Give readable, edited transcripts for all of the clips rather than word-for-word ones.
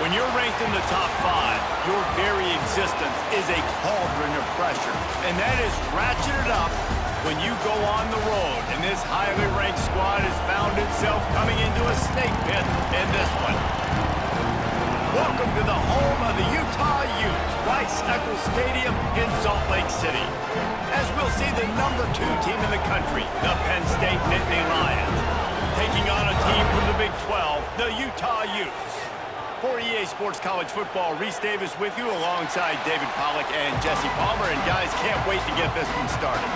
When you're ranked in the top 5, your very existence is a cauldron of pressure. And that is ratcheted up when you go on the road. And this highly ranked squad has found itself coming into a snake pit in this one. Welcome to the home of the Utah Utes, Rice-Eccles Stadium in Salt Lake City. As we'll see the number 2 team in the country, the Penn State Nittany Lions, taking on a team from the Big 12, the Utah Utes. For EA Sports College Football, Reese Davis with you alongside David Pollack and Jesse Palmer. And guys, can't wait to get this one started.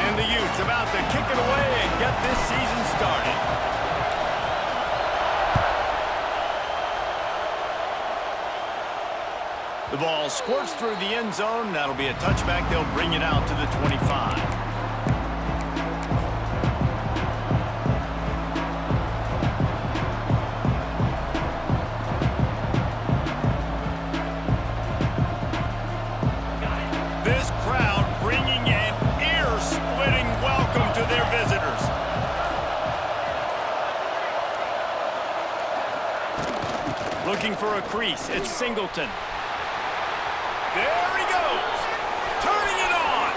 And the Utes about to kick it away and get this season started. The ball squirts through the end zone. That'll be a touchback. They'll bring it out to the 25. This crowd bringing an ear-splitting welcome to their visitors. Looking for a crease. It's Singleton. There he goes, turning it on,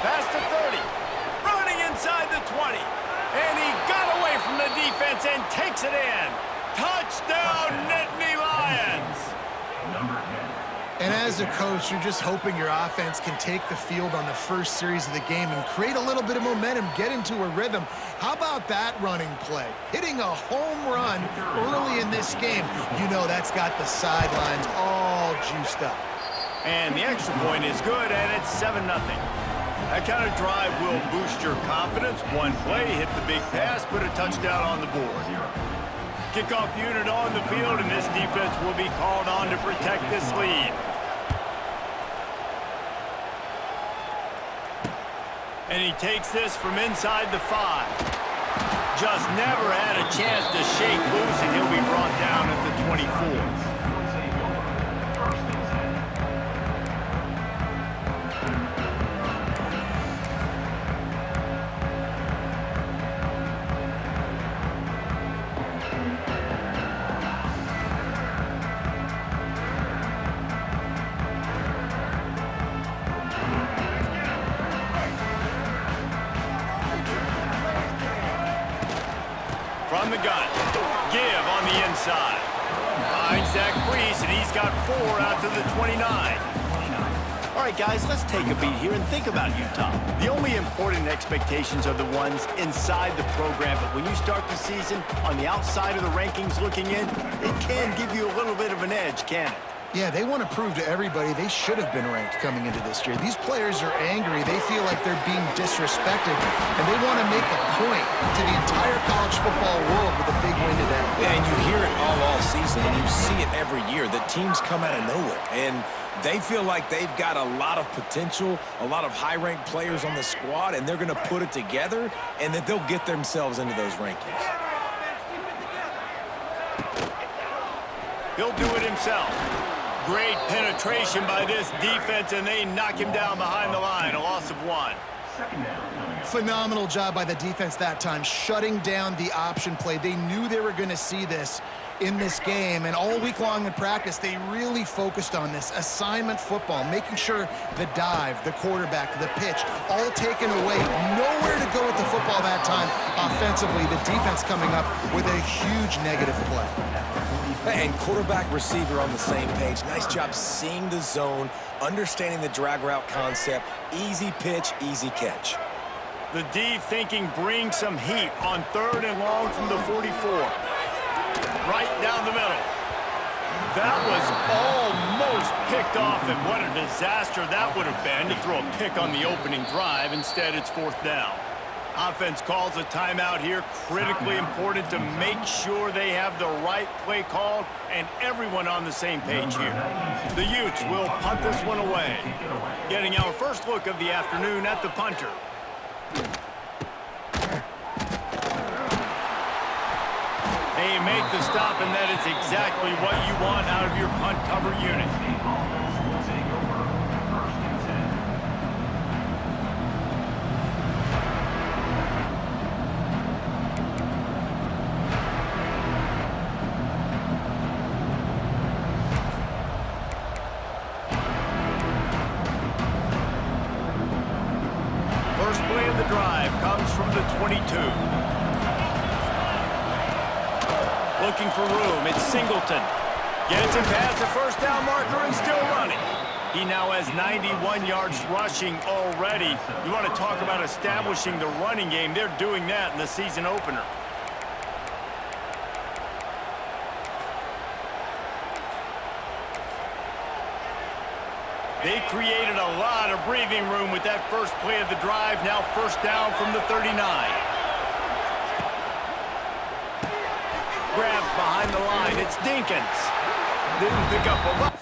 past the 30, running inside the 20, and he got away from the defense and takes it in. Touchdown, Nittany Lions! And as a coach, you're just hoping your offense can take the field on the first series of the game and create a little bit of momentum, get into a rhythm. How about that running play? Hitting a home run early in this game. You know that's got the sidelines all juiced up. And the extra point is good, and it's 7-0. That kind of drive will boost your confidence. One play, hit the big pass, put a touchdown on the board. Kickoff unit on the field, and this defense will be called on to protect this lead. And he takes this from inside the 5. Just never had a chance to shake loose, and he'll be brought down at the 24. From the gun, give on the inside. Finds that crease, and he's got 4 out to the 29. All right, guys, let's take a beat here and think about Utah. The only important expectations are the ones inside the program, but when you start the season on the outside of the rankings looking in, it can give you a little bit of an edge, can't it? Yeah, they want to prove to everybody they should have been ranked coming into this year. These players are angry. They feel like they're being disrespected, and they want to make a point to the entire college football world with a big win today. Yeah, and you hear it all season, and you see it every year. The teams come out of nowhere, and they feel like they've got a lot of potential, a lot of high-ranked players on the squad, and they're going to put it together, and that they'll get themselves into those rankings. He'll do it himself. Great penetration by this defense, and they knock him down behind the line. A loss of 1. Phenomenal job by the defense that time, shutting down the option play. They knew they were going to see this in this game, and all week long in practice, they really focused on this assignment football, making sure the dive, the quarterback, the pitch, all taken away. Nowhere to go with the football that time offensively. The defense coming up with a huge negative play. And quarterback receiver on the same page. Nice job seeing the zone, understanding the drag route concept. Easy pitch, easy catch. The D thinking bring some heat on 3rd and long from the 44. Right down the middle. That was almost picked off, and what a disaster that would have been to throw a pick on the opening drive. Instead, it's 4th down. Offense calls a timeout here. Critically important to make sure they have the right play called and everyone on the same page here. The Utes will punt this one away. Getting our first look of the afternoon at the punter. They make the stop, and that is exactly what you want out of your punt cover unit. 22. Looking for room, it's Singleton. Gets him past the first down marker and still running. He now has 91 yards rushing already. You want to talk about establishing the running game. They're doing that in the season opener. They created a lot of breathing room with that first play of the drive. Now first down from the 39. Grabs behind the line. It's Dinkins. Didn't pick up a lot.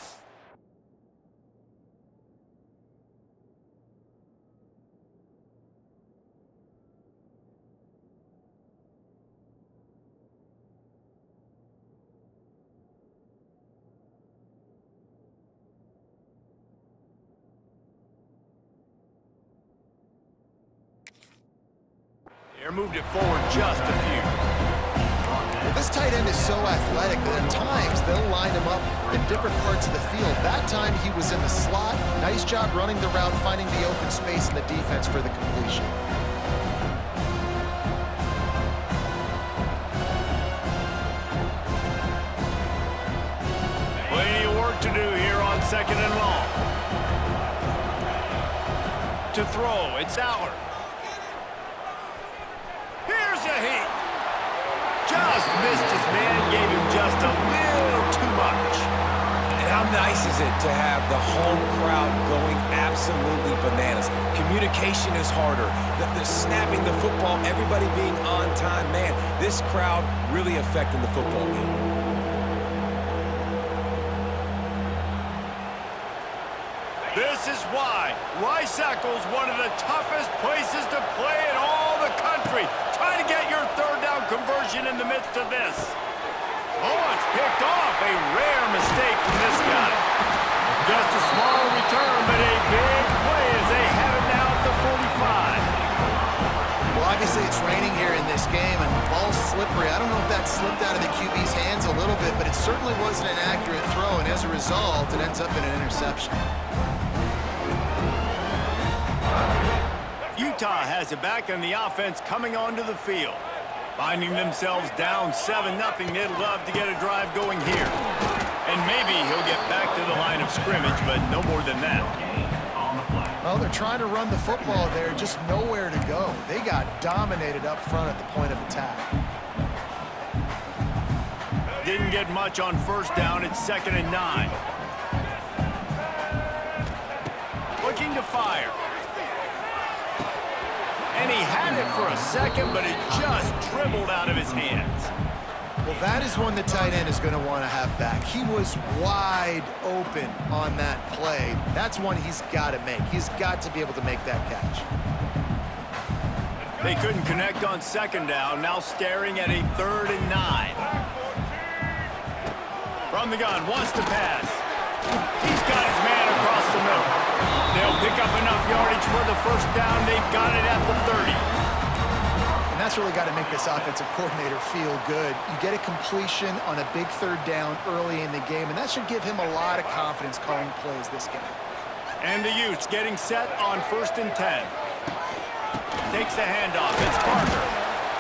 Moved it forward just a few. Well, this tight end is so athletic that at times they'll line him up in different parts of the field. That time he was in the slot. Nice job running the route, finding the open space in the defense for the completion. Plenty of work to do here on second and long. To throw, it's Aller. Here's a heat. Just missed his man, gave him just a little too much. And how nice is it to have the home crowd going absolutely bananas? Communication is harder. The snapping the football, everybody being on time. Man, this crowd really affecting the football game. This is why Rice-Eccles, one of the toughest places to play in all the country. Try to get your third down conversion in the midst of this. Oh, it's picked off. A rare mistake from this guy. Just a small return, but a big play as they have it now at the 45. Well, obviously it's raining here in this game, and the ball's slippery. I don't know if that slipped out of the QB's hands a little bit, but it certainly wasn't an accurate throw, and as a result, it ends up in an interception. Utah has it back, and the offense coming onto the field. Finding themselves down 7-0, they'd love to get a drive going here. And maybe he'll get back to the line of scrimmage, but no more than that. Well, they're trying to run the football there, just nowhere to go. They got dominated up front at the point of attack. Didn't get much on first down. It's 2nd and 9. Looking to fire. And he had it for a second, but it just dribbled out of his hands. Well, that is one the tight end is going to want to have back. He was wide open on that play. That's one he's got to make. He's got to be able to make that catch. They couldn't connect on second down. Now staring at a 3rd and 9. From the gun, wants to pass. He's got his man across the middle. They'll pick up enough yardage for the first down. They've got it at the 30. And that's really got to make this offensive coordinator feel good. You get a completion on a big 3rd down early in the game, and that should give him a lot of confidence calling plays this game. And the Utes getting set on 1st and 10. Takes the handoff. It's Parker.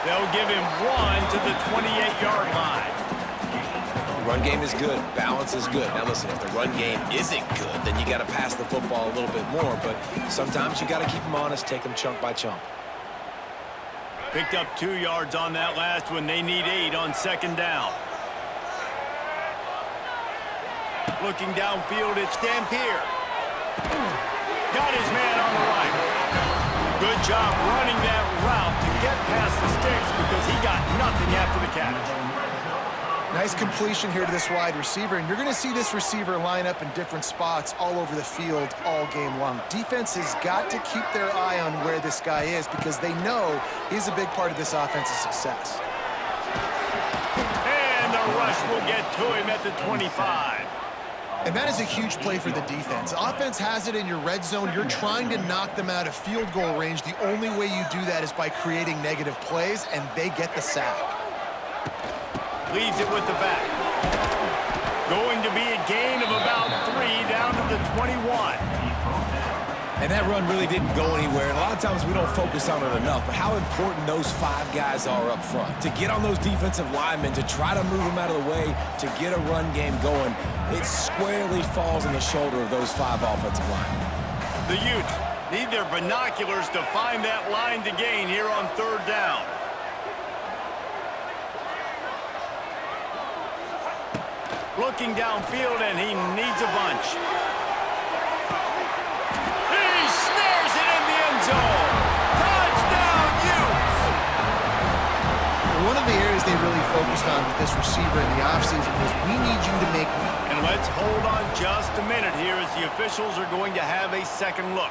They'll give him 1 to the 28-yard line. Run game is good. Balance is good. Now listen, if the run game isn't good, then you got to pass the football a little bit more. But sometimes you got to keep them honest, take them chunk by chunk. Picked up 2 yards on that last one. They need 8 on second down. Looking downfield, it's Dampier. Got his man on the right. Good job running that route to get past the sticks because he got nothing after the catch. Nice completion here to this wide receiver, and you're going to see this receiver line up in different spots all over the field all game long. Defense has got to keep their eye on where this guy is because they know he's a big part of this offense's success. And the rush will get to him at the 25. And that is a huge play for the defense. Offense has it in your red zone. You're trying to knock them out of field goal range. The only way you do that is by creating negative plays, and they get the sack. Leaves it with the back. Going to be a gain of about 3 down to the 21. And that run really didn't go anywhere. And a lot of times we don't focus on it enough, but how important those 5 guys are up front. To get on those defensive linemen, to try to move them out of the way, to get a run game going, it squarely falls on the shoulder of those 5 offensive linemen. The Utes need their binoculars to find that line to gain here on 3rd down. Looking downfield, and he needs a bunch. He snares it in the end zone. Touchdown, Utes! One of the areas they really focused on with this receiver in the offseason was we need you to make... And let's hold on just a minute here as the officials are going to have a second look.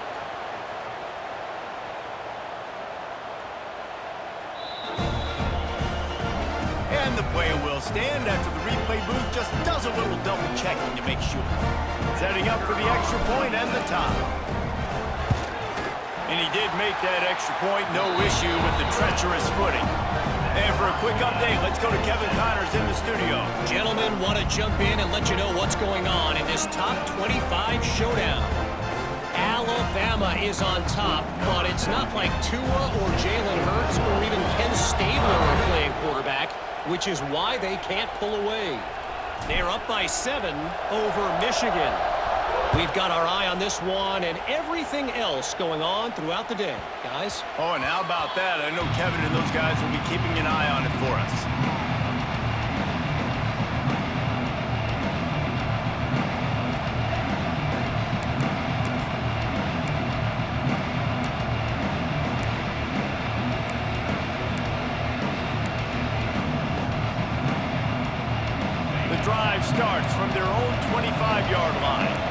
And the play will stand after the replay booth just does a little double checking to make sure. Setting up for the extra point and the tie. And he did make that extra point, no issue with the treacherous footing. And for a quick update, let's go to Kevin Connors in the studio. Gentlemen, want to jump in and let you know what's going on in this top 25 showdown. Alabama is on top, but it's not like Tua or Jalen Hurts or even Ken Stabler are playing quarterback, which is why they can't pull away. They're up by 7 over Michigan. We've got our eye on this one and everything else going on throughout the day, guys. Oh, and how about that? I know Kevin and those guys will be keeping an eye on it for us. The drive starts from their own 25-yard line.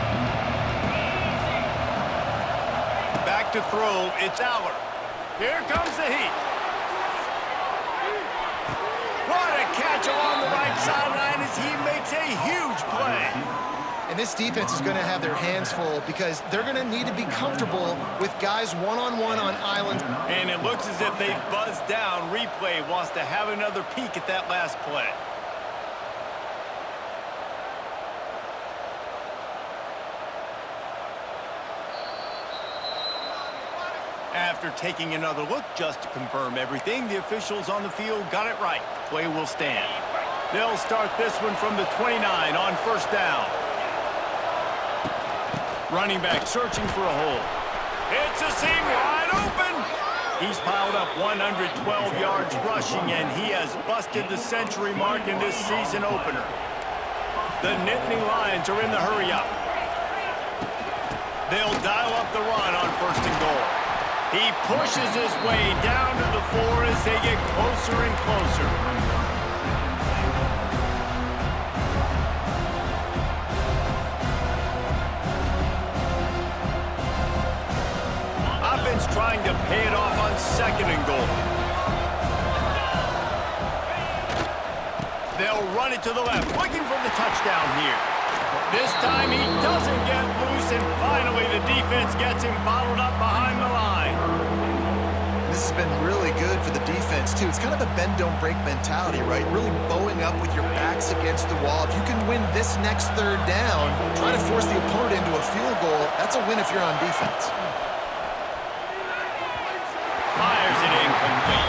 Back to throw, it's Aller. Here comes the heat. What a catch along the right sideline as he makes a huge play. And this defense is going to have their hands full because they're going to need to be comfortable with guys one-on-one on islands. And it looks as if they've buzzed down. Replay wants to have another peek at that last play. After taking another look just to confirm everything, the officials on the field got it right. The play will stand. They'll start this one from the 29 on 1st down. Running back searching for a hole. It's a seam wide open. He's piled up 112 yards rushing, and he has busted the century mark in this season opener. The Nittany Lions are in the hurry-up. They'll dial up the run on 1st and goal. He pushes his way down to the 4 as they get closer and closer. Offense trying to pay it off on 2nd and goal. They'll run it to the left, looking for the touchdown here. This time he doesn't get loose, and finally the defense gets him bottled up behind the line. This has been really good for the defense, too. It's kind of a bend-don't-break mentality, right? Really bowing up with your backs against the wall. If you can win this next 3rd down, try to force the opponent into a field goal, that's a win if you're on defense. Fires it incomplete.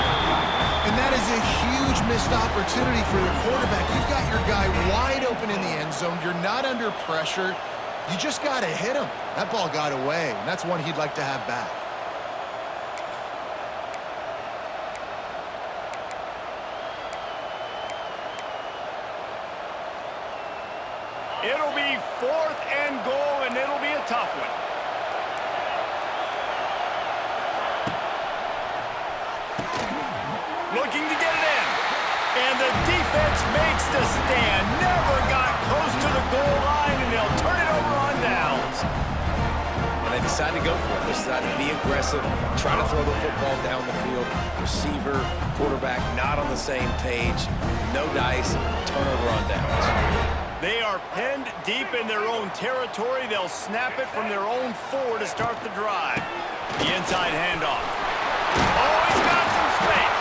And that is a huge missed opportunity for your quarterback. You've got your guy wide open in the end zone. You're not under pressure. You just got to hit him. That ball got away, and that's one he'd like to have back. It'll be 4th and goal, and it'll be a tough one. Looking to get it in. And the defense makes the stand. Never got close to the goal line, and they'll turn it over on downs. And they decide to go for it. They decide to be aggressive, try to throw the football down the field. Receiver, quarterback, not on the same page. No dice, turnover on downs. They are pinned deep in their own territory. They'll snap it from their own 4 to start the drive. The inside handoff. Oh, he's got some space.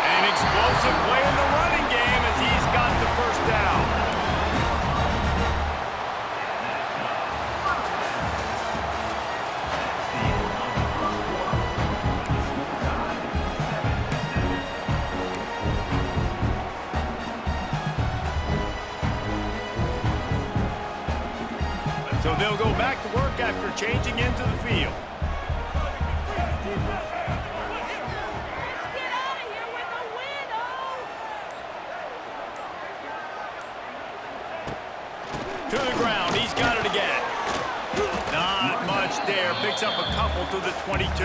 An explosive play in the running game as he's got the 1st down. So they'll go back to work after changing into the field. To the ground, he's got it again. Not much there, picks up a couple to the 22.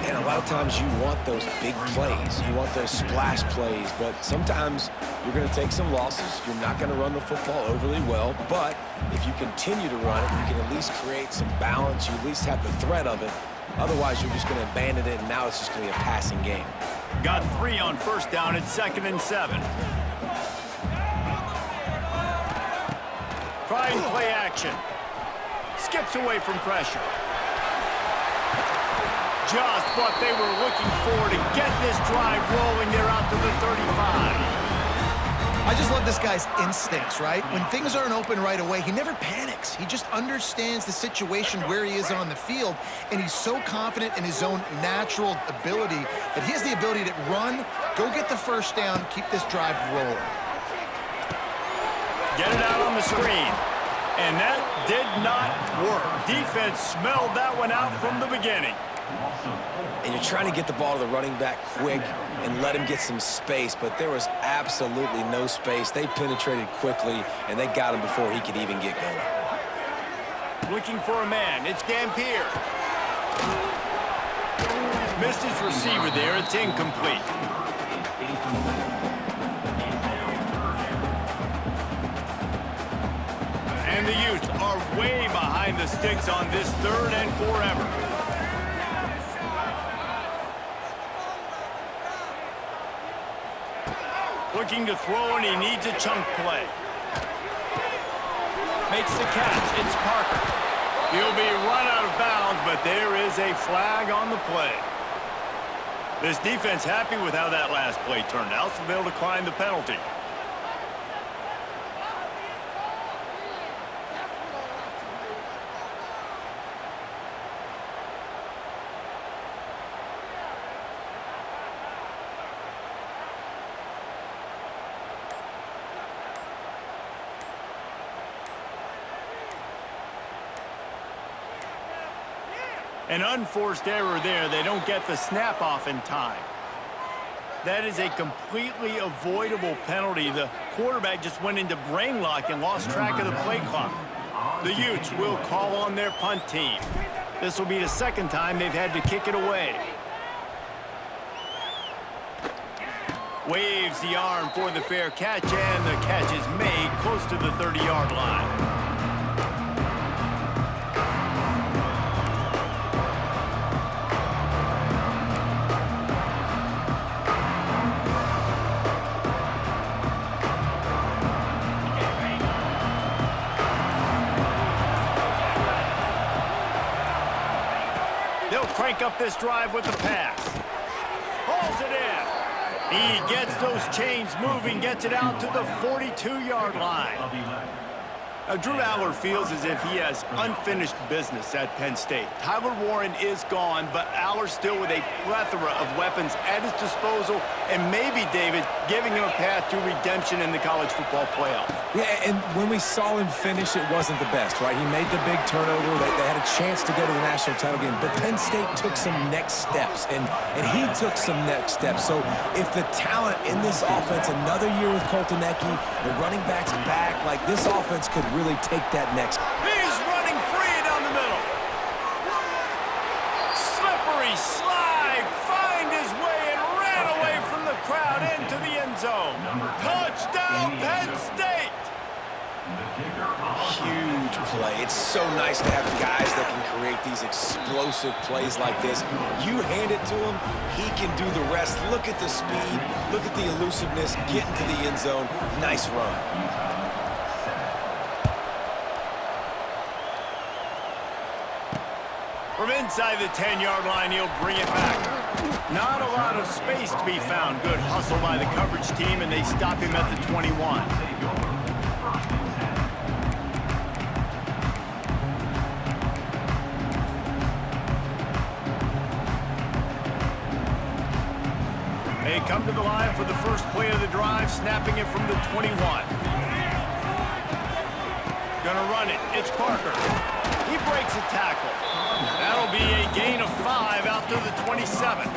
And a lot of times you want those big plays. You want those splash plays, but sometimes you're going to take some losses. You're not going to run the football overly well, but if you continue to run it, you can at least create some balance. You at least have the threat of it. Otherwise, you're just going to abandon it, and now it's just going to be a passing game. Got 3 on first down. It's 2nd and 7. Trying play action. Skips away from pressure. Just what they were looking for to get this drive rolling. They're out to the 35. I just love this guy's instincts, right? When things aren't open right away, he never panics. He just understands the situation where he is on the field, and he's so confident in his own natural ability that he has the ability to run, go get the first down, keep this drive rolling. Get it out on the screen. And that did not work. Defense smelled that one out from the beginning. And you're trying to get the ball to the running back quick and let him get some space, but there was absolutely no space. They penetrated quickly, and they got him before he could even get going. Looking for a man. It's Dampier. Missed his receiver there. It's incomplete. And the Utes are way behind the sticks on this 3rd and forever. Looking to throw, and he needs a chunk play. Makes the catch. It's Parker. He'll be run out of bounds, but there is a flag on the play. This defense happy with how that last play turned out, so they'll decline the penalty. An unforced error there. They don't get the snap off in time. That is a completely avoidable penalty. The quarterback just went into brain lock and lost track of the play clock. The Utes will call on their punt team. This will be the 2nd time they've had to kick it away. Waves the arm for the fair catch, and the catch is made close to the 30-yard line. They'll crank up this drive with the pass. Hauls it in. He gets those chains moving, gets it out to the 42-yard line. Now, Drew Allar feels as if he has unfinished business at Penn State. Tyler Warren is gone, but Allar still with a plethora of weapons at his disposal, and maybe, David, giving him a path to redemption in the college football playoff. Yeah, and when we saw him finish, it wasn't the best, right? He made the big turnover. They had a chance to go to the national title game, but Penn State took some next steps, and he took some next steps. So if the talent in this offense, another year with Colton Ecke, the running backs back, like this offense could really take that next. He's running free down the middle. Slippery slide, find his way and ran away from the crowd into the end zone. Touchdown, Penn State. Huge play. It's so nice to have guys that can create these explosive plays like this. You hand it to him, he can do the rest. Look at the speed, look at the elusiveness, get into the end zone. Nice run. From inside the 10-yard line, he'll bring it back. Not a lot of space to be found. Good hustle by the coverage team, and they stop him at the 21. They come to the line for the first play of the drive, snapping it from the 21. Gonna run it. It's Parker. He breaks a tackle. That'll be a gain of 5 out to the 27.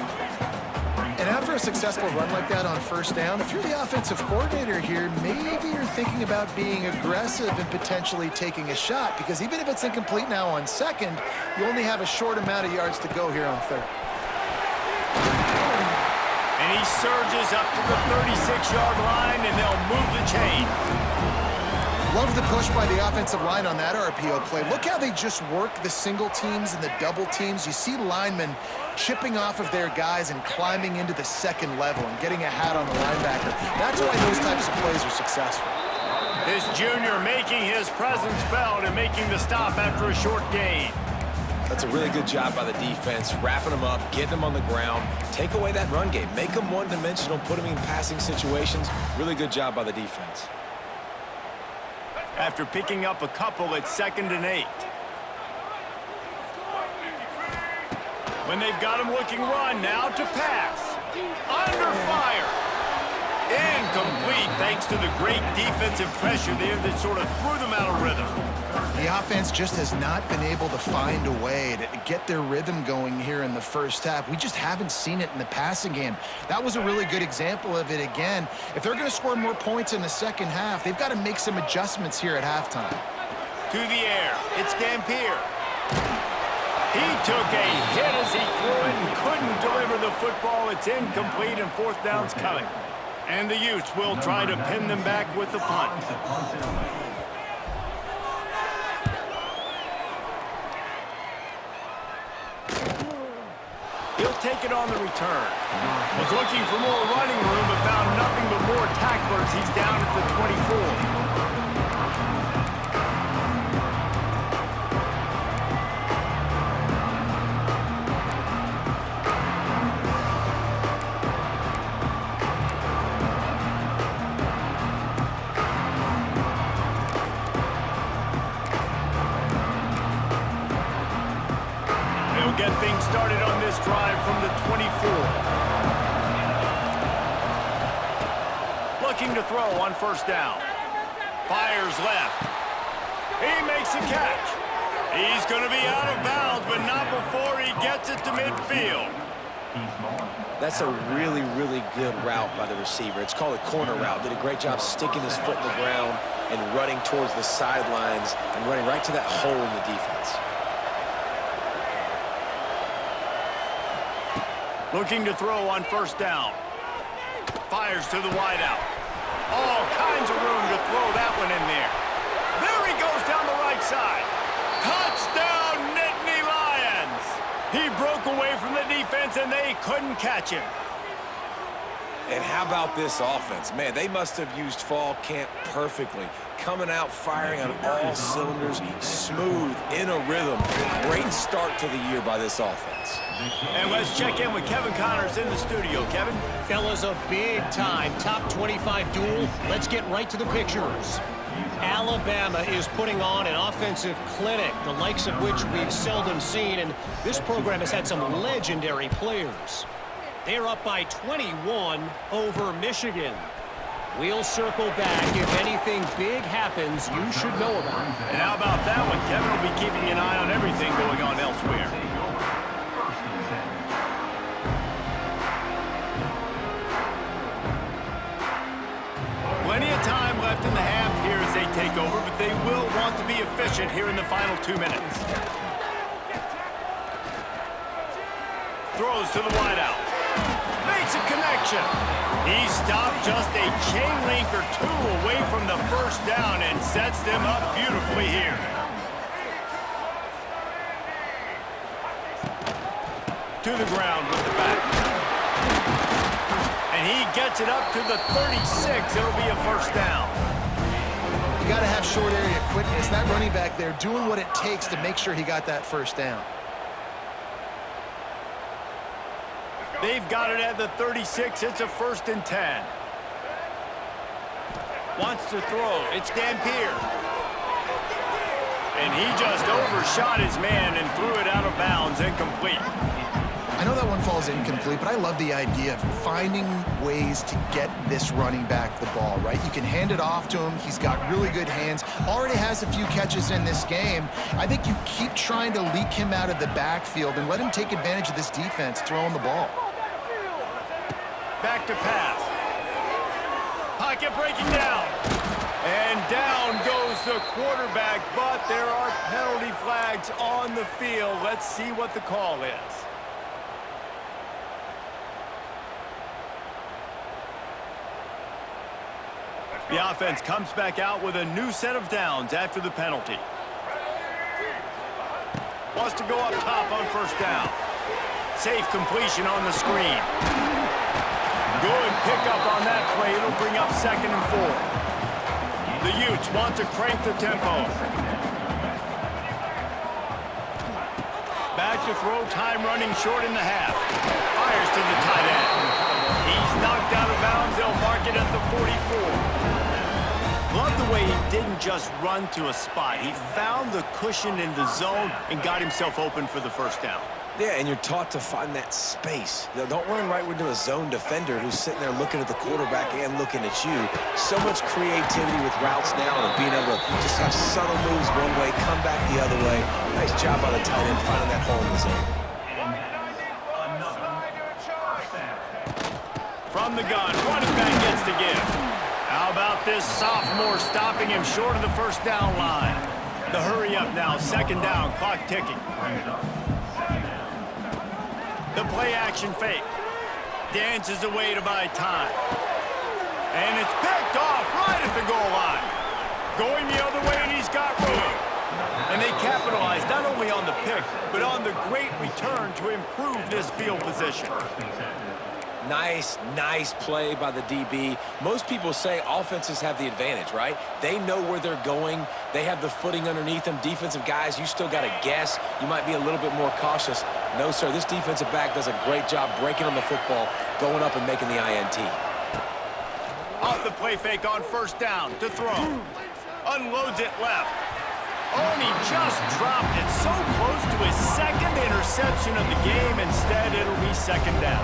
And after a successful run like that on first down, if you're the offensive coordinator here, maybe you're thinking about being aggressive and potentially taking a shot, because even if it's incomplete now on second, you only have a short amount of yards to go here on third. And he surges up to the 36-yard line, and they'll move the chain. Love the push by the offensive line on that RPO play. Look how they just work the single teams and the double teams. You see linemen chipping off of their guys and climbing into the second level and getting a hat on the linebacker. That's why those types of plays are successful. This junior making his presence felt and making the stop after a short gain. That's a really good job by the defense, wrapping them up, getting them on the ground, take away that run game, make them one-dimensional, put them in passing situations. Really good job by the defense. After picking up a couple, it's 2nd and 8. When they've got him looking run, now to pass. Under fire. Incomplete, thanks to the great defensive pressure there that sort of threw them out of rhythm. The offense just has not been able to find a way to get their rhythm going here in the first half. We just haven't seen it in the passing game. That was a really good example of it again. If they're going to score more points in the second half, they've got to make some adjustments here at halftime. To the air, it's Dampier. He took a hit as he threw it and couldn't deliver the football. It's incomplete and 4th down's coming. And the Utes will try to pin them back with the punt. He'll take it on the return. Was looking for more running room, but found nothing but more tacklers. He's down at the 24. Get things started on this drive from the 24. Looking to throw on first down. Fires left. He makes a catch. He's going to be out of bounds, but not before he gets it to midfield. That's a really, really good route by the receiver. It's called a corner route. Did a great job sticking his foot in the ground and running towards the sidelines and running right to that hole in the defense. Looking to throw on first down. Fires to the wideout. All kinds of room to throw that one in there. There he goes down the right side. Touchdown, Nittany Lions! He broke away from the defense and they couldn't catch him. And how about this offense? Man, they must have used fall camp perfectly. Coming out, firing on all cylinders, smooth, in a rhythm. Great start to the year by this offense. And let's check in with Kevin Connors in the studio. Kevin? Fellas, a big-time top 25 duel. Let's get right to the pictures. Alabama is putting on an offensive clinic, the likes of which we've seldom seen, and this program has had some legendary players. They're up by 21 over Michigan. We'll circle back. If anything big happens, you should know about it. And how about that one? Kevin will be keeping an eye on everything going on elsewhere. Plenty of time left in the half here as they take over, but they will want to be efficient here in the final 2 minutes. Throws to the wideout. Makes a connection. He stopped just a chain link or two away from the first down and sets them up beautifully here. To the ground with the back. And he gets it up to the 36. It'll be a first down. You got to have short area quickness. That running back there doing what it takes to make sure he got that first down. They've got it at the 36. It's a 1st and 10. Wants to throw. It's Dampier. And he just overshot his man and threw it out of bounds, incomplete. I know that one falls incomplete, but I love the idea of finding ways to get this running back the ball, right? You can hand it off to him. He's got really good hands. Already has a few catches in this game. I think you keep trying to leak him out of the backfield and let him take advantage of this defense throwing the ball. Back to pass. Pocket breaking down. And down goes the quarterback, but there are penalty flags on the field. Let's see what the call is. The offense comes back out with a new set of downs after the penalty. Wants to go up top on first down. Safe completion on the screen. Good pickup on that play. It'll bring up 2nd and 4. The Utes want to crank the tempo. Back to throw, time running short in the half. Fires to the tight end. He's knocked out of bounds. They'll mark it at the 44. Love the way he didn't just run to a spot. He found the cushion in the zone and got himself open for the first down. Yeah, and you're taught to find that space. You know, don't run right into a zone defender who's sitting there looking at the quarterback and looking at you. So much creativity with routes now and being able to just have subtle moves one way, come back the other way. Nice job by the tight end finding that hole in the zone. From the gun, running back gets to give. How about this sophomore stopping him short of the first down line? The hurry up now, 2nd down, clock ticking. The play action fake. Dances away to buy time. And it's picked off right at the goal line. Going the other way, and he's got room. And they capitalize not only on the pick, but on the great return to improve this field position. Nice play by the DB. Most people say offenses have the advantage, right? They know where they're going. They have the footing underneath them. Defensive guys, you still got to guess. You might be a little bit more cautious. No, sir, this defensive back does a great job breaking on the football, going up and making the INT. Off the play fake on first down to throw. Unloads it left. Oh, and he just dropped it so close to his 2nd interception of the game. Instead, it'll be 2nd down.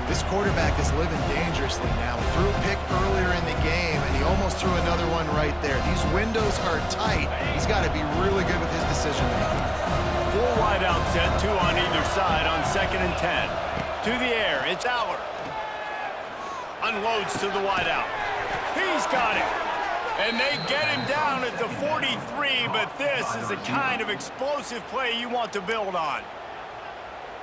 This quarterback is living dangerously now. He threw a pick earlier in the game, and he almost threw another one right there. These windows are tight. He's got to be really good with his decision-making. 4 wide out set, 2 on either side on 2nd and 10. To the air, it's Aller. Unloads to the wide out. He's got it. And they get him down at the 43, but this is the kind of explosive play you want to build on.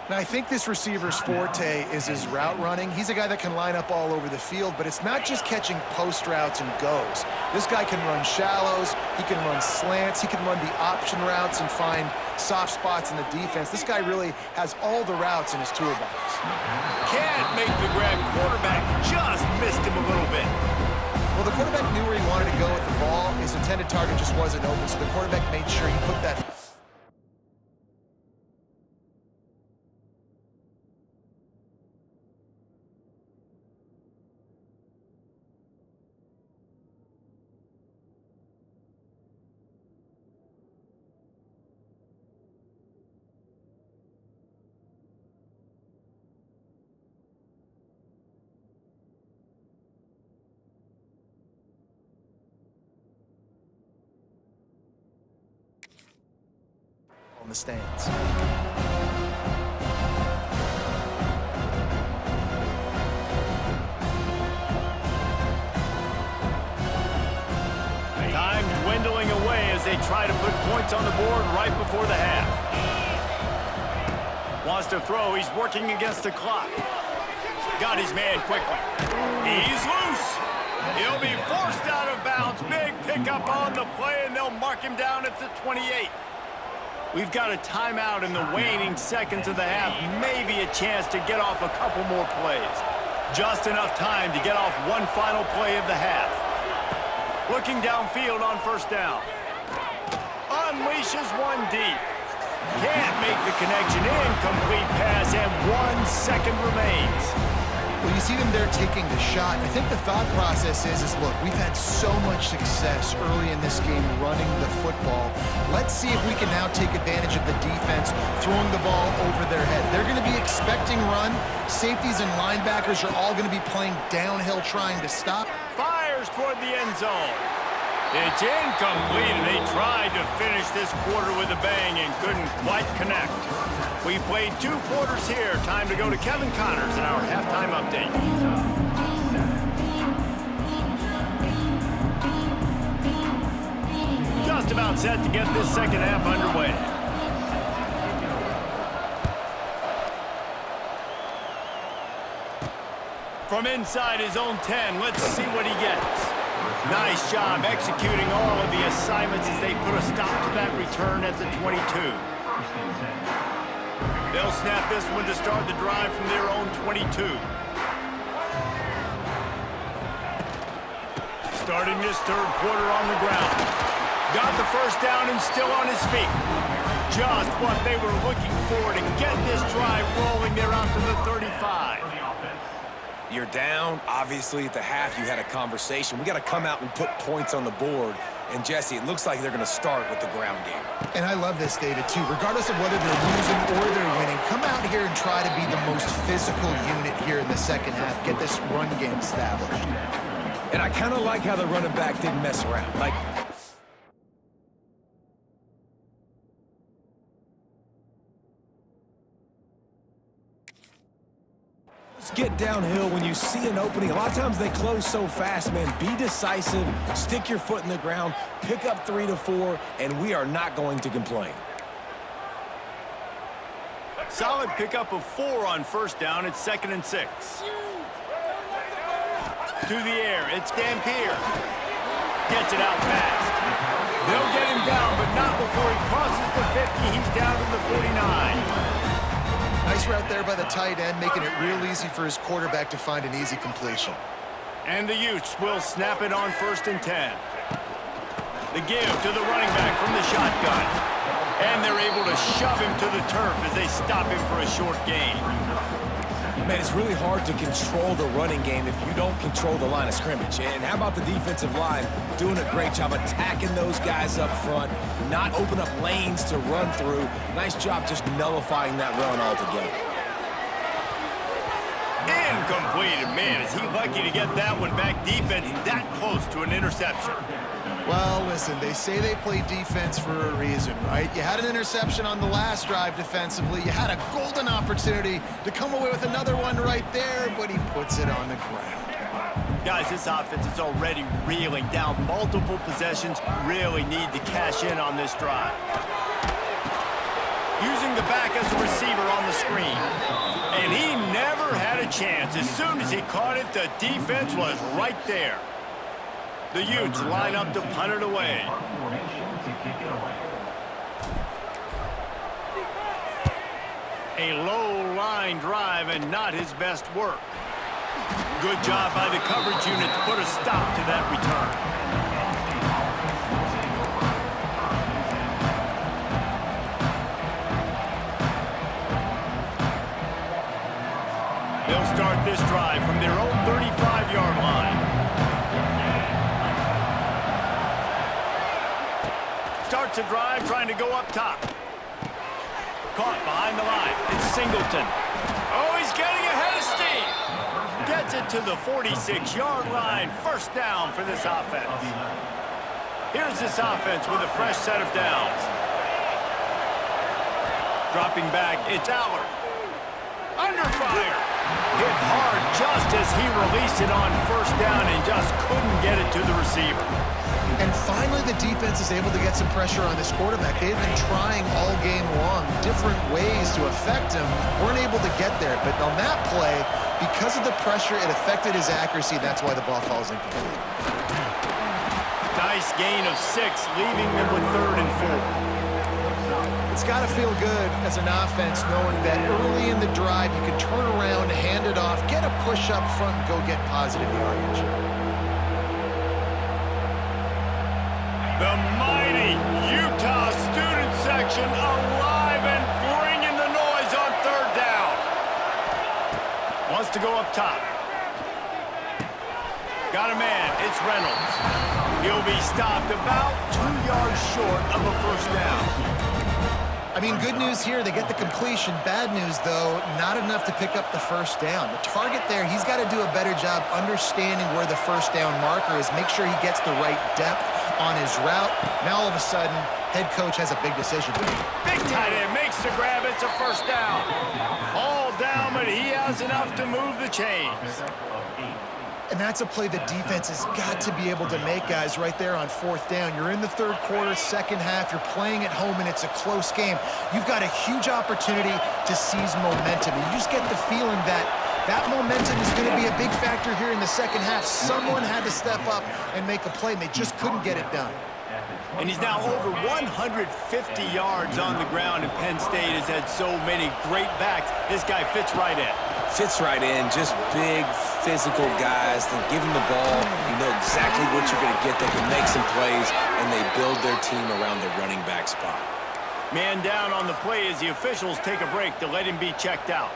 Now, I think this receiver's forte is his route running. He's a guy that can line up all over the field, but it's not just catching post routes and goes. This guy can run shallows, he can run slants, he can run the option routes and find soft spots in the defense. This guy really has all the routes in his toolbox. Can't make the grab. Quarterback just missed him a little bit. Well, the quarterback knew where he wanted to go with the ball. His intended target just wasn't open, so the quarterback made sure he put that. On the stands. Time dwindling away as they try to put points on the board right before the half. Wants to throw. He's working against the clock. Got his man quickly. He's loose. He'll be forced out of bounds. Big pickup on the play, and they'll mark him down at the 28. We've got a timeout in the waning seconds of the half. Maybe a chance to get off a couple more plays. Just enough time to get off one final play of the half. Looking downfield on first down. Unleashes one deep. Can't make the connection. Incomplete pass, and 1 second remains. Well, you see them there taking the shot. I think the thought process is look, we've had so much success early in this game running the football. Let's see if we can now take advantage of the defense throwing the ball over their head. They're going to be expecting run. Safeties and linebackers are all going to be playing downhill trying to stop. Fires toward the end zone. It's incomplete, and they tried to finish this quarter with a bang and couldn't quite connect. We've played 2 quarters here. Time to go to Kevin Connors in our halftime update. Just about set to get this second half underway. From inside his own 10, let's see what he gets. Nice job executing all of the assignments as they put a stop to that return at the 22. They'll snap this one to start the drive from their own 22. Starting this third quarter on the ground. Got the first down and still on his feet. Just what they were looking for to get this drive rolling there out to the 35. You're down. Obviously, at the half, you had a conversation. We got to come out and put points on the board. And, Jesse, it looks like they're going to start with the ground game. And I love this, David, too. Regardless of whether they're losing or they're winning, come out here and try to be the most physical unit here in the second half. Get this run game established. And I kind of like how the running back didn't mess around. Like, get downhill when you see an opening. A lot of times they close so fast, man. Be decisive, stick your foot in the ground, pick up 3 to 4, and we are not going to complain. Solid pickup of 4 on first down. It's 2nd and 6. To the air, it's Dampier. Gets it out fast. They'll get him down, but not before he crosses the 50. He's down to the 49. Nice route there by the tight end, making it real easy for his quarterback to find an easy completion. And the Utes will snap it on 1st and 10. The give to the running back from the shotgun. And they're able to shove him to the turf as they stop him for a short gain. Man, it's really hard to control the running game if you don't control the line of scrimmage. And how about the defensive line doing a great job attacking those guys up front, not open up lanes to run through. Nice job just nullifying that run altogether. Incomplete. Man, is he lucky to get that one back. Defense that close to an interception. Well, listen, they say they play defense for a reason, right? You had an interception on the last drive defensively. You had a golden opportunity to come away with another one right there, but he puts it on the ground. Guys, this offense is already reeling down multiple possessions. Really need to cash in on this drive. Using the back as a receiver on the screen. And he never had a chance. As soon as he caught it, the defense was right there. The Utes line up to punt it away. A low line drive and not his best work. Good job by the coverage unit to put a stop to that return. They'll start this drive from their own 35-yard line. Starts a drive trying to go up top. Caught behind the line. It's Singleton. Oh, he's getting ahead of steam. Gets it to the 46-yard line. First down for this offense. Here's this offense with a fresh set of downs. Dropping back, it's Allard. Under fire. Hit hard just as he released it on first down and just couldn't get it to the receiver. And finally, the defense is able to get some pressure on this quarterback. They've been trying all game long different ways to affect him. Weren't able to get there. But on that play, because of the pressure, it affected his accuracy. That's why the ball falls incomplete. Nice gain of 6, leaving them with 3rd and 4. It's got to feel good as an offense knowing that early in the drive, you can turn around, hand it off, get a push up front, and go get positive yardage. The mighty Utah student section alive and bringing the noise on 3rd down. Wants to go up up top. Got a man. It's Reynolds. He'll be stopped about 2 yards short of a first down. I mean, good news here, they get the completion. Bad news, though, not enough to pick up the first down. The target there, he's got to do a better job understanding where the first down marker is, make sure he gets the right depth on his route. Now, all of a sudden, head coach has a big decision to make. Big tight end makes the grab. It's a first down. All down, but he has enough to move the chains. And that's a play the defense has got to be able to make, guys, right there on fourth down. You're in the third quarter, second half. You're playing at home, and it's a close game. You've got a huge opportunity to seize momentum. And you just get the feeling that that momentum is going to be a big factor here in the second half. Someone had to step up and make a play, and they just couldn't get it done. And he's now over 150 yards on the ground, and Penn State has had so many great backs. This guy fits right in. Fits right in, just big, physical guys. They give him the ball. You know exactly what you're going to get. They can make some plays, and they build their team around the running back spot. Man down on the play as the officials take a break to let him be checked out.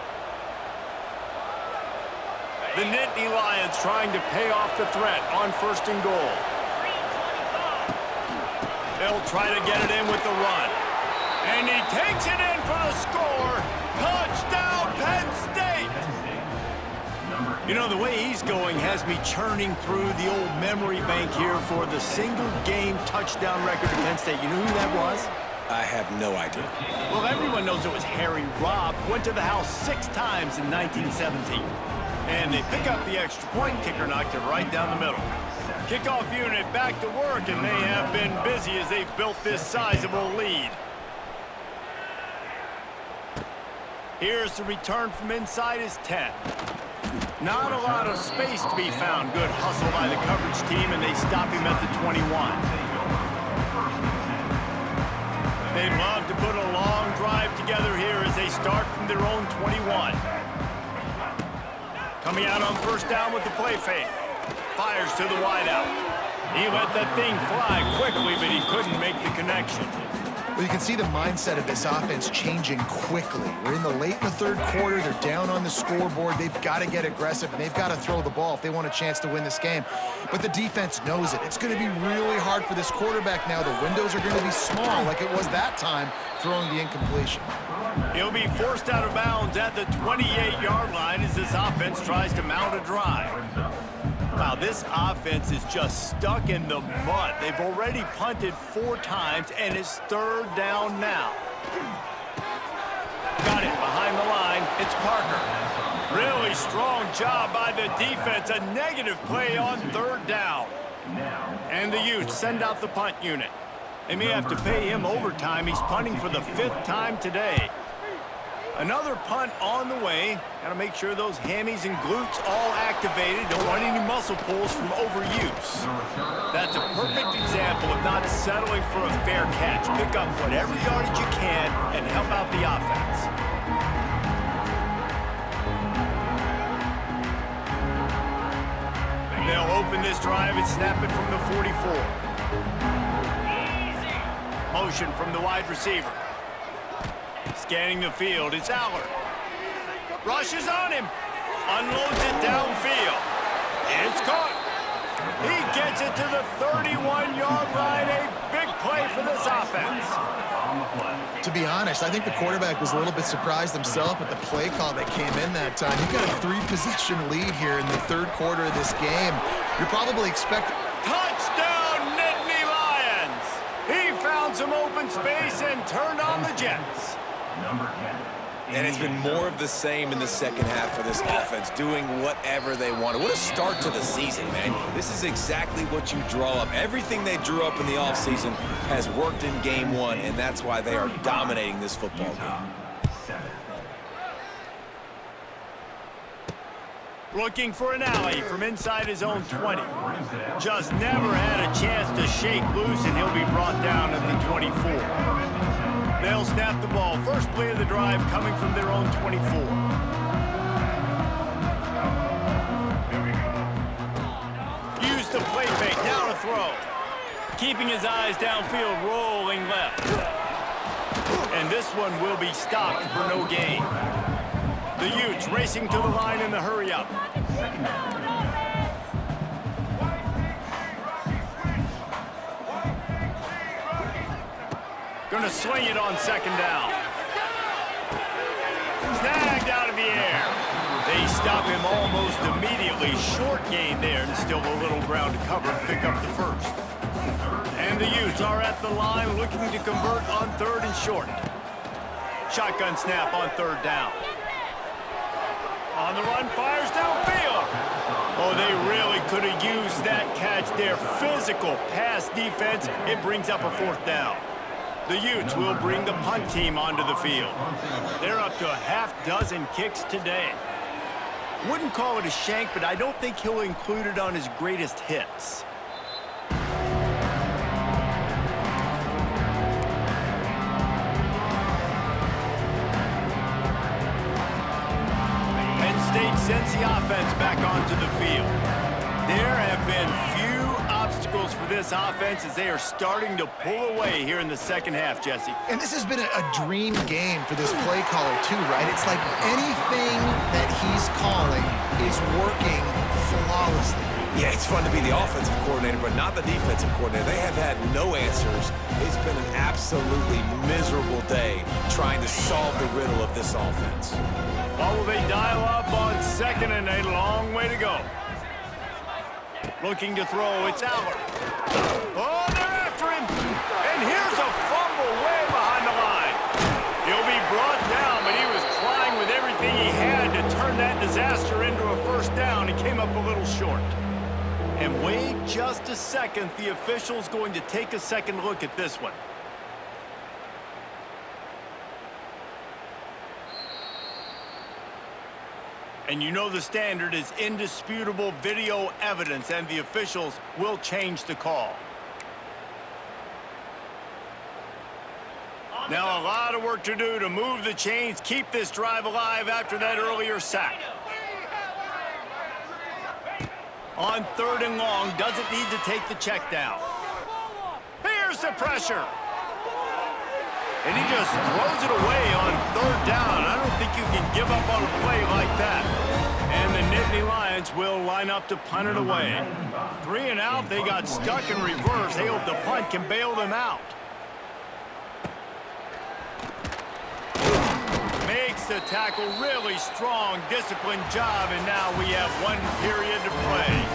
The Nittany Lions trying to pay off the threat on first and goal. They'll try to get it in with the run. And he takes it in for the score. Touchdown, Penn State! You know, the way he's going has me churning through the old memory bank here for the single-game touchdown record at Penn State. You know who that was? I have no idea. Well, everyone knows it was Harry Robb. Went to the house 6 times in 1917. And they pick up the extra point. Kicker knocked it right down the middle. Kickoff unit back to work, and they have been busy as they've built this sizable lead. Here's the return from inside his 10. Not a lot of space to be found. Good hustle by the coverage team, and they stop him at the 21. They'd love to put a long drive together here as they start from their own 21. Coming out on first down with the play fake. Fires to the wideout. He let that thing fly quickly, but he couldn't make the connection. Well, you can see the mindset of this offense changing quickly. We're in the late in the third quarter. They're down on the scoreboard. They've got to get aggressive, and they've got to throw the ball if they want a chance to win this game. But the defense knows it. It's going to be really hard for this quarterback now. The windows are going to be small like it was that time throwing the incompletion. He'll be forced out of bounds at the 28-yard line as this offense tries to mount a drive. Wow, this offense is just stuck in the mud. They've already punted 4 times, and it's third down now. Got it behind the line. It's Parker. Really strong job by the defense. A negative play on third down. And the Utes send out the punt unit. They may have to pay him overtime. He's punting for the 5th time today. Another punt on the way. Got to make sure those hammies and glutes all activated. Don't want any muscle pulls from overuse. That's a perfect example of not settling for a fair catch. Pick up whatever yardage you can and help out the offense. They'll open this drive and snap it from the 44. Motion from the wide receiver. Scanning the field, it's Aller. Rushes on him. Unloads it downfield. It's caught. He gets it to the 31-yard line. A big play for this offense. To be honest, I think the quarterback was a little bit surprised himself at the play call that came in that time. You've got a 3-possession lead here in the third quarter of this game. You're probably expecting... Touchdown, Nittany Lions! He found some open space and turned on the Jets. And it's been more of the same in the second half for this offense, doing whatever they want. What a start to the season, man. This is exactly what you draw up. Everything they drew up in the offseason has worked in game 1, and that's why they are dominating this football game. Looking for an alley from inside his own 20. Just never had a chance to shake loose, and he'll be brought down at the 24. They'll snap the ball. First play of the drive coming from their own 24. Use the play fake. Now to throw. Keeping his eyes downfield, rolling left. And this one will be stopped for no gain. The Utes racing to the line in the hurry-up. Gonna swing it on second down. Snagged out of the air. They stop him almost immediately. Short gain there, and still a little ground to cover and pick up the first. And the Utes are at the line looking to convert on third and short. Shotgun snap on third down. On the run, fires downfield. Oh, they really could have used that catch there. Physical pass defense. It brings up a fourth down. The Utes will bring the punt team onto the field. They're up to a half-dozen kicks today. Wouldn't call it a shank, but I don't think he'll include it on his greatest hits. Penn State sends the offense back onto the field. There have been few obstacles for this offense as they are starting to pull away here in the second half, Jesse. And this has been a dream game for this play caller too, right? It's like anything that he's calling is working flawlessly. Yeah, it's fun to be the offensive coordinator, but not the defensive coordinator. They have had no answers. It's been an absolutely miserable day trying to solve the riddle of this offense. Well, will they dial up on second and a long way to go? Looking to throw, it's Aller. Oh, they're after him. And here's a fumble way behind the line. He'll be brought down, but he was trying with everything he had to turn that disaster into a first down. He came up a little short. And wait just a second. The official's going to take a second look at this one. And you know the standard is indisputable video evidence, and the officials will change the call. Now a lot of work to do to move the chains, keep this drive alive after that earlier sack. On third and long, doesn't need to take the check down. Here's the pressure. And he just throws it away on third down. I don't think you can give up on a play like that. And the Nittany Lions will line up to punt it away. 3 and out, they got stuck in reverse. They hope the punt can bail them out. Makes the tackle really strong, disciplined job, and now we have 1 period to play.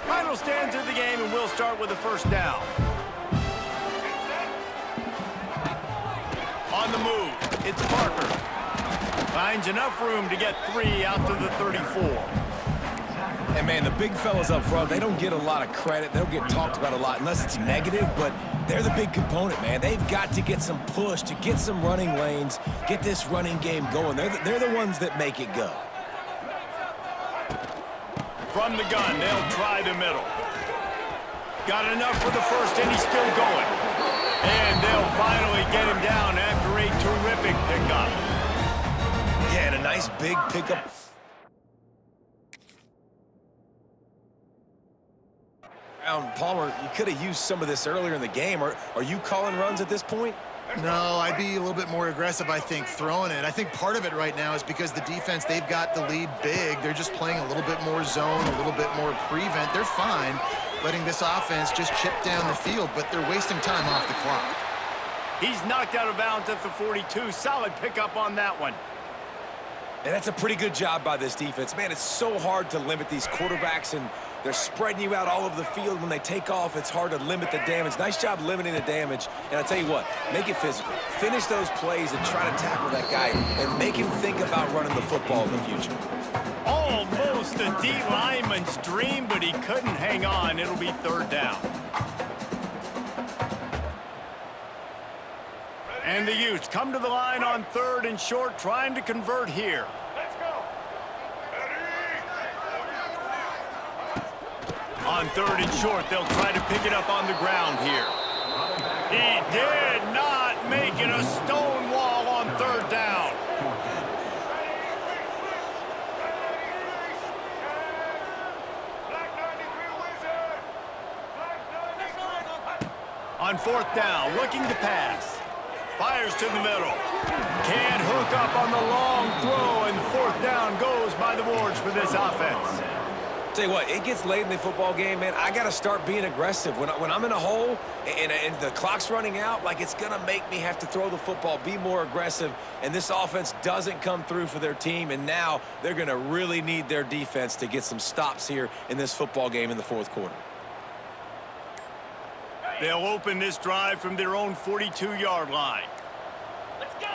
Final stands of the game, and we'll start with the first down. On the move, it's Parker. Finds enough room to get 3 out to the 34. And, man, the big fellas up front, they don't get a lot of credit. They don't get talked about a lot unless it's negative, but they're the big component, man. They've got to get some push, to get some running lanes, get this running game going. They're the ones that make it go. From the gun, they'll try the middle. Got enough for the first, and he's still going. And they'll finally get him down after a terrific pickup. Yeah, and a nice big pickup. Palmer, you could have used some of this earlier in the game. Are you calling runs at this point? No, I'd be a little bit more aggressive, I think, throwing it. I think part of it right now is because the defense, they've got the lead big. They're just playing a little bit more zone, a little bit more prevent. They're fine letting this offense just chip down the field, but they're wasting time off the clock. He's knocked out of bounds at the 42. Solid pickup on that one. And that's a pretty good job by this defense. Man, it's so hard to limit these quarterbacks, and they're spreading you out all over the field. When they take off, it's hard to limit the damage. Nice job limiting the damage. And I'll tell you what, make it physical. Finish those plays and try to tackle that guy and make him think about running the football in the future. Almost a D lineman's dream, but he couldn't hang on. It'll be third down. And the Utes come to the line on third and short, trying to convert here. Let's go. On third and short, they'll try to pick it up on the ground here. He did not make it a stone wall on third down. On 4th down, looking to pass. Fires to the middle. Can't hook up on the long throw, and 4th down goes by the boards for this offense. Tell you what, it gets late in the football game, man. I got to start being aggressive. When I'm in a hole and the clock's running out, like, it's going to make me have to throw the football, be more aggressive, and this offense doesn't come through for their team, and now they're going to really need their defense to get some stops here in this football game in the 4th quarter. They'll open this drive from their own 42-yard line. Let's go!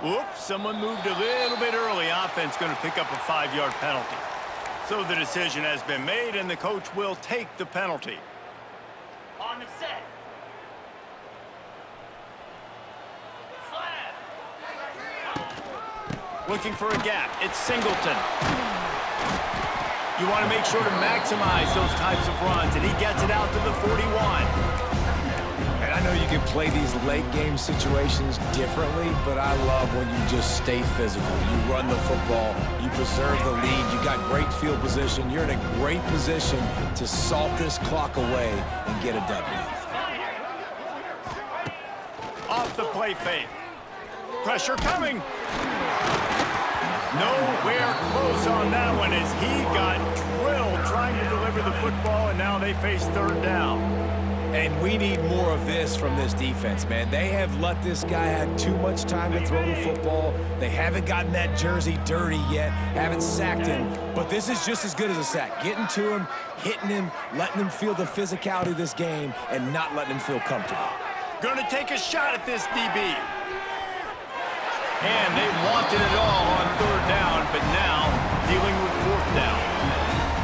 Whoops, someone moved a little bit early. Offense going to pick up a 5-yard penalty. So the decision has been made, and the coach will take the penalty. On the set. Flag. Looking for a gap. It's Singleton. You want to make sure to maximize those types of runs, and he gets it out to the 41. And I know you can play these late-game situations differently, but I love when you just stay physical. You run the football, you preserve the lead, you got great field position, you're in a great position to salt this clock away and get a W. Off the play fake. Pressure coming. Nowhere close on that one as he got drilled trying to deliver the football, and now they face 3rd down. And we need more of this from this defense, man. They have let this guy have too much time to throw the football. They haven't gotten that jersey dirty yet, haven't sacked him. But this is just as good as a sack. Getting to him, hitting him, letting him feel the physicality of this game, and not letting him feel comfortable. Going to take a shot at this DB. And they wanted it all on 3rd down, but now dealing with 4th down.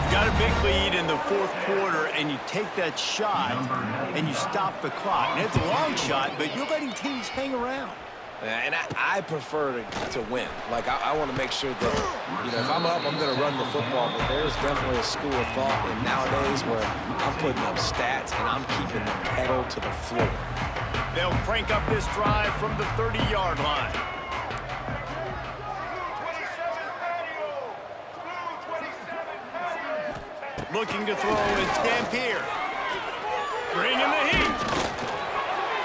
Got a big lead in the 4th quarter, and you take that shot, and you stop the clock. And it's a long shot, but you're letting teams hang around. And I prefer to win. Like, I want to make sure that, you know, if I'm up, I'm going to run the football, but there's definitely a school of thought in nowadays where I'm putting up stats and I'm keeping the pedal to the floor. They'll crank up this drive from the 30-yard line. Looking to throw, it's Dampier. Bringing the heat.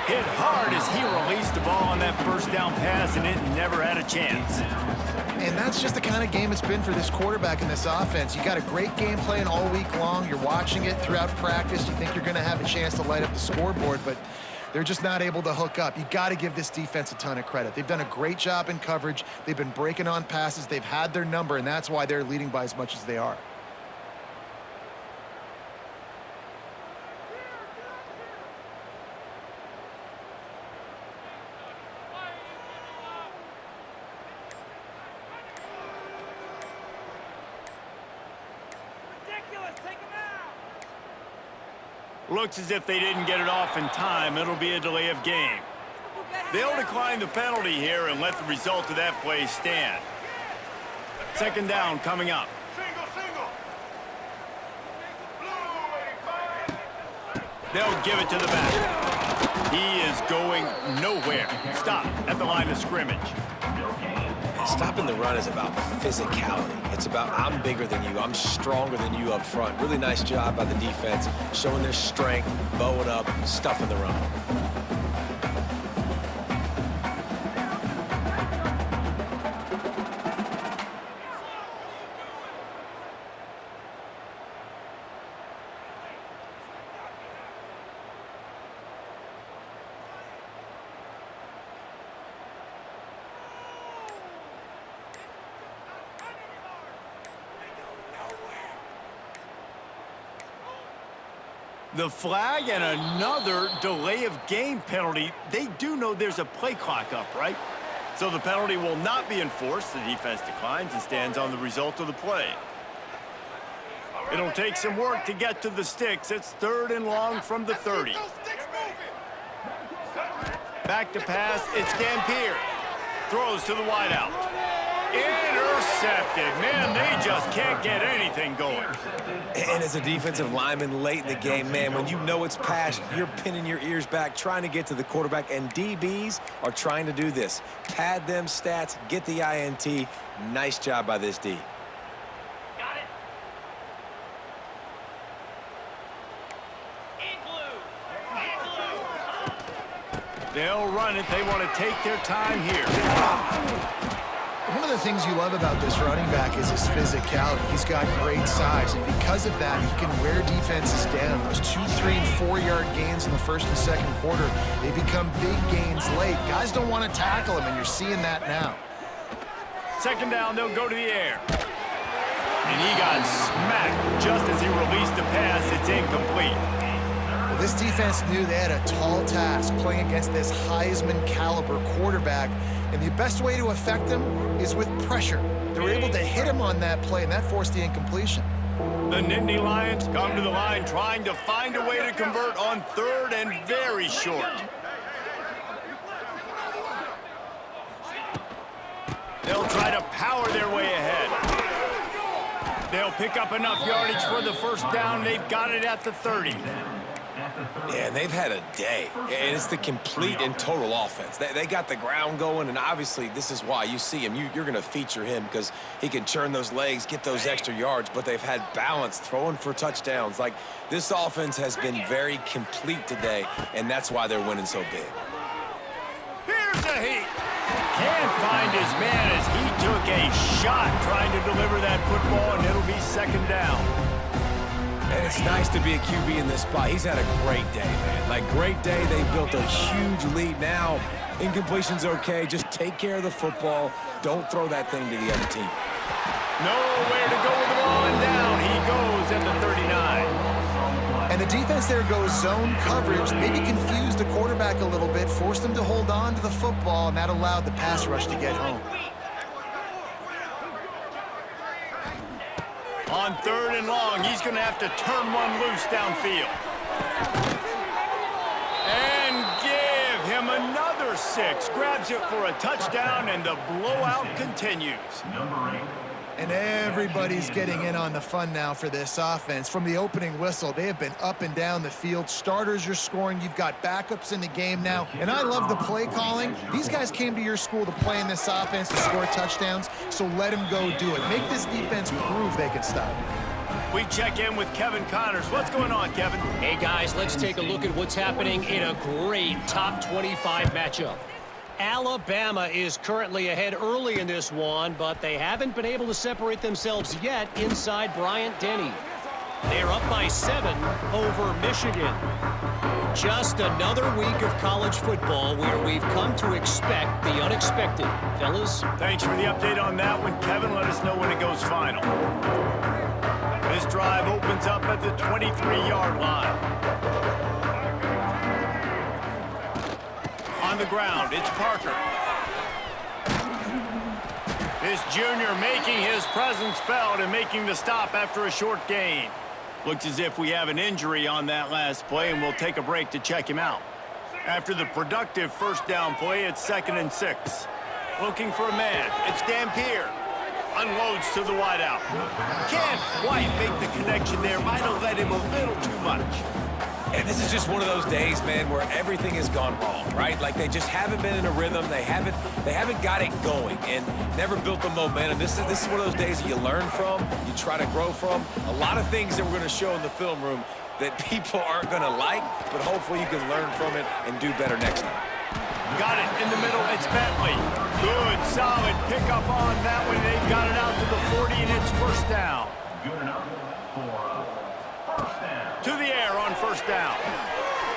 Hit hard as he released the ball on that 1st down pass, and it never had a chance. And that's just the kind of game it's been for this quarterback in this offense. You got a great game plan all week long. You're watching it throughout practice. You think you're going to have a chance to light up the scoreboard, but they're just not able to hook up. You got to give this defense a ton of credit. They've done a great job in coverage. They've been breaking on passes. They've had their number, and that's why they're leading by as much as they are. Looks as if they didn't get it off in time. It'll be a delay of game. They'll decline the penalty here and let the result of that play stand. 2nd down coming up. They'll give it to the back. He is going nowhere. Stop at the line of scrimmage. Stopping the run is about physicality. It's about I'm bigger than you, I'm stronger than you up front. Really nice job by the defense, showing their strength, bowing up, stuffing the run. The flag and another delay of game penalty. They do know there's a play clock up, right? So the penalty will not be enforced. The defense declines and stands on the result of the play. It'll take some work to get to the sticks. It's 3rd and long from the 30. Back to pass. It's Dampier. Throws to the wideout. Intercepted. Man, they just can't get anything going. And as a defensive lineman late in the game, man, when you know it's passed, you're pinning your ears back, trying to get to the quarterback, and DBs are trying to do this. Pad them stats, get the INT. Nice job by this D. Got it. In blue. In blue. They'll run it. They want to take their time here. One of the things you love about this running back is his physicality. He's got great size, and because of that, he can wear defenses down. Those 2, 3, and 4-yard gains in the first and second quarter, they become big gains late. Guys don't want to tackle him, and you're seeing that now. Second down, they'll go to the air. And he got smacked just as he released the pass. It's incomplete. Well, this defense knew they had a tall task playing against this Heisman-caliber quarterback, and the best way to affect him is with pressure. They were able to hit him on that play, and that forced the incompletion. The Nittany Lions come to the line trying to find a way to convert on third and very short. They'll try to power their way ahead. They'll pick up enough yardage for the first down. They've got it at the 30. Yeah, and they've had a day. And it's the complete and total offense. They got the ground going, and obviously this is why you see him. You're going to feature him because he can churn those legs, get those extra yards, but they've had balance, throwing for touchdowns. Like, this offense has been very complete today, and that's why they're winning so big. Here's a heat. Can't find his man as he took a shot trying to deliver that football, and it'll be second down. And it's nice to be a QB in this spot. He's had a great day, man. Like, great day. They built a huge lead. Now, incompletion's okay. Just take care of the football. Don't throw that thing to the other team. Nowhere to go with the ball, and down he goes at the 39. And the defense there goes zone coverage, maybe confused the quarterback a little bit, forced him to hold on to the football, and that allowed the pass rush to get home. On third and long, he's going to have to turn one loose downfield. And give him another 6. Grabs it for a touchdown, and the blowout continues. And everybody's getting in on the fun now for this offense. From the opening whistle, they have been up and down the field. Starters are scoring. You've got backups in the game now. And I love the play calling. These guys came to your school to play in this offense to score touchdowns, so let them go do it. Make this defense prove they can stop it. We check in with Kevin Connors. What's going on, Kevin? Hey, guys, let's take a look at what's happening in a great top 25 matchup. Alabama is currently ahead early in this one, but they haven't been able to separate themselves yet inside Bryant-Denny. They're up by 7 over Michigan. Just another week of college football where we've come to expect the unexpected. Fellas? Thanks for the update on that one, Kevin. Let us know when it goes final. This drive opens up at the 23-yard line. On the ground, it's Parker. This junior making his presence felt and making the stop after a short gain. Looks as if we have an injury on that last play, and we'll take a break to check him out. After the productive first down play, it's 2nd and 6. Looking for a man. It's Dampier. Unloads to the wideout. Can't quite make the connection there. Might have led him a little too much. And this is just one of those days, man, where everything has gone wrong, right? Like, they just haven't been in a rhythm. They haven't got it going and never built the momentum. This is one of those days that you learn from, you try to grow from. A lot of things that we're going to show in the film room that people aren't going to like, but hopefully you can learn from it and do better next time. Got it in the middle. It's Bentley. Good, solid pickup on that one. They've got it out to the 40, and it's first down. Good enough for first down. To the air on first down.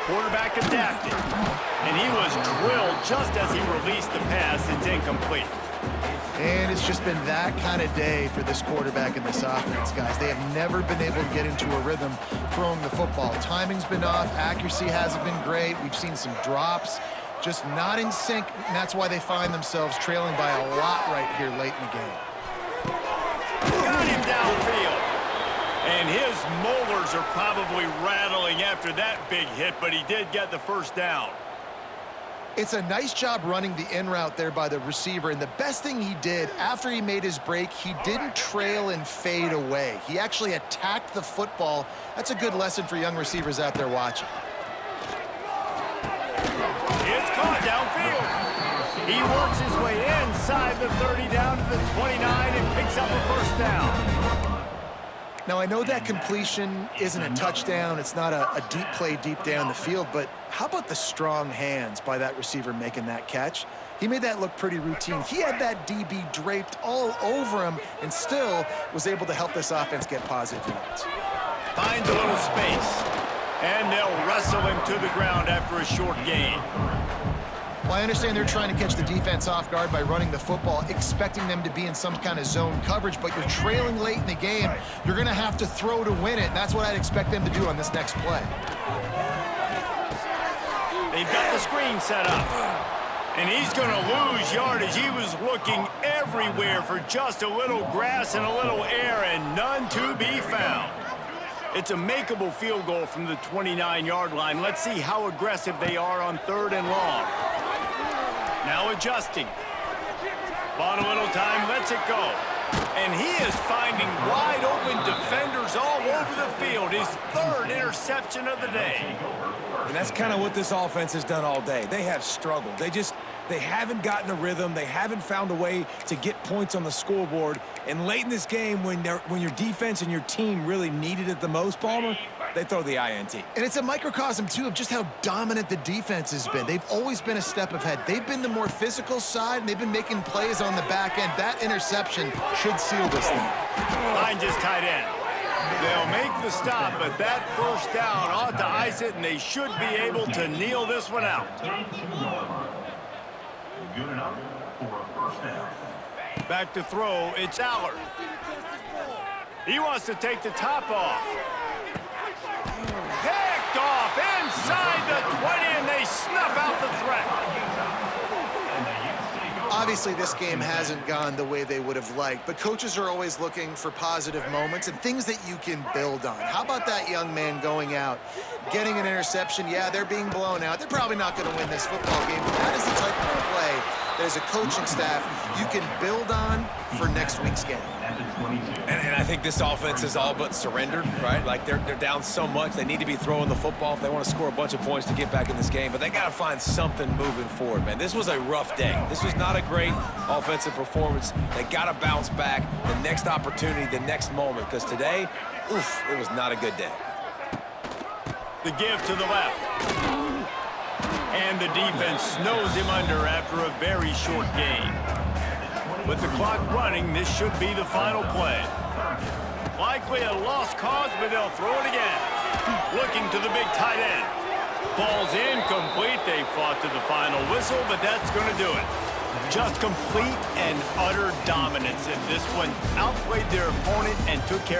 Quarterback adapted. And he was drilled just as he released the pass. It's incomplete. And it's just been that kind of day for this quarterback and this offense, guys. They have never been able to get into a rhythm throwing the football. Timing's been off. Accuracy hasn't been great. We've seen some drops. Just not in sync, and that's why they find themselves trailing by a lot right here late in the game. Got him downfield. And his molars are probably rattling after that big hit, but he did get the first down. It's a nice job running the in route there by the receiver, and the best thing he did after he made his break, he didn't trail and fade away. He actually attacked the football. That's a good lesson for young receivers out there watching. It's caught downfield. He works his way inside the 30 down to the 29 and picks up a first down. Now, I know that completion isn't a touchdown. It's not a deep play deep down the field, but how about the strong hands by that receiver making that catch? He made that look pretty routine. He had that DB draped all over him and still was able to help this offense get positive yards. Finds a little space, and they'll wrestle him to the ground after a short gain. Well, I understand they're trying to catch the defense off guard by running the football, expecting them to be in some kind of zone coverage, but you're trailing late in the game. You're going to have to throw to win it, and that's what I'd expect them to do on this next play. They've got the screen set up, and he's going to lose yardage. He was looking everywhere for just a little grass and a little air, and none to be found. It's a makeable field goal from the 29-yard line. Let's see how aggressive they are on 3rd and long. Now adjusting. Bought a little time, lets it go. And he is finding wide open defenders all over the field. His 3rd interception of the day. And that's kind of what this offense has done all day. They have struggled. They haven't gotten a rhythm. They haven't found a way to get points on the scoreboard. And late in this game, when your defense and your team really needed it the most, Palmer, they throw the INT. And it's a microcosm, too, of just how dominant the defense has been. They've always been a step ahead. They've been the more physical side, and they've been making plays on the back end. That interception should seal this thing. Finds his tight end. They'll make the stop, but that first down ought to ice it, and they should be able to kneel this one out. Good enough for a first down. Back to throw, it's Allard. He wants to take the top off. Picked off inside the 20, and they snuff out the threat. Obviously, this game hasn't gone the way they would have liked, but coaches are always looking for positive moments and things that you can build on. How about that young man going out, getting an interception? Yeah, they're being blown out. They're probably not going to win this football game, but that is the type of play that as a coaching staff you can build on for next week's game. And I think this offense is all but surrendered, right? Like they're down so much. They need to be throwing the football if they want to score a bunch of points to get back in this game. But they got to find something moving forward, man. This was a rough day. This was not a great offensive performance. They got to bounce back the next opportunity, the next moment. Because today, oof, it was not a good day. The give to the left. And the defense snows him under after a very short gain. With the clock running, this should be the final play. Likely a lost cause, but they'll throw it again. Looking to the big tight end. Ball's incomplete. They fought to the final whistle, but that's going to do it. Just complete and utter dominance in this one. Outplayed their opponent and took care